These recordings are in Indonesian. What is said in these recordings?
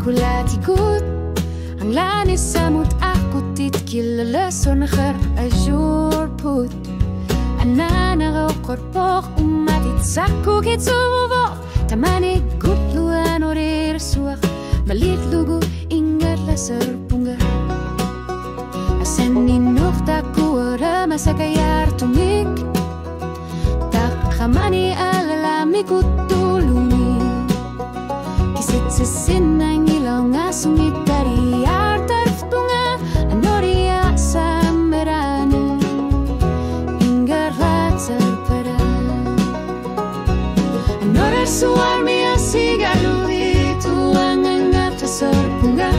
hulatikut ang lanis samut akut kilala sonakar ajur put anana korpok umatit sakku kitsuvo tamani gutluan orir suak malit lugu ingat lasar punga asenin nokta kuara masakayar tumik tak kamani alalami kutulungi kisit sisin ang ilaw nga sungit dari artarf tunga anoria samerana inggar latsar para anorar suarmi asigalu itu angangat tasar punga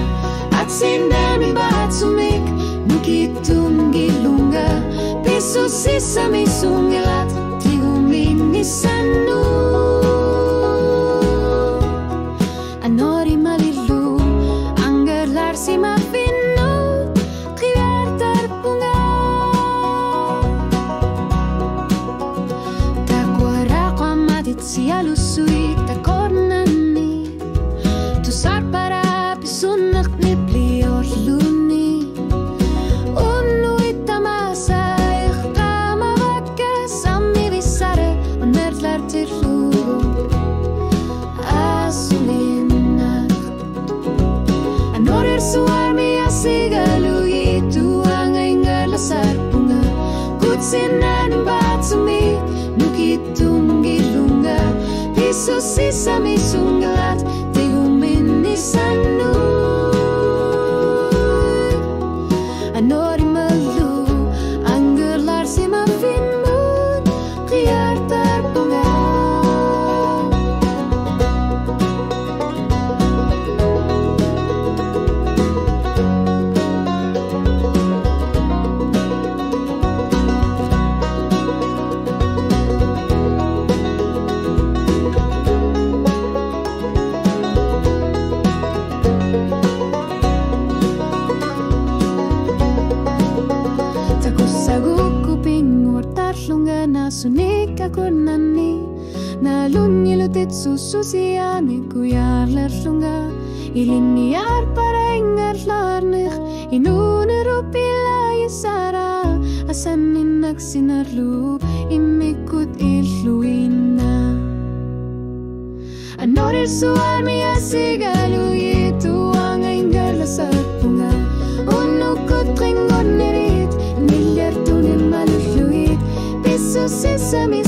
at sindami bahat sumik nukitum gilunga piso sisami sungilat tigumin nisanu anori malilu anggar larsi mafinu kriar terpunga takwara qamatit sialusui takornani tusar para pisunak nibli orluni unui tamasa ikhkama vakka sammi visare onmertlar tirlu suarmi asigalu itu angay ngalasar punga kutsinan batsumi nukitum gilunga piso sisami sungalat tigumin nisanu anori malu anggelar si mafinmun kriar terpunga sunik aku nani nalunyi lutit sususiani kuyar lerlunga iliniar para ingar larnih inuna rupila yisara asanin nagsinarlu imikut illuina anorir suarmi asigalu itu angay ngalasar punga unukut ringon nerit nilyar tunin maluluit sesame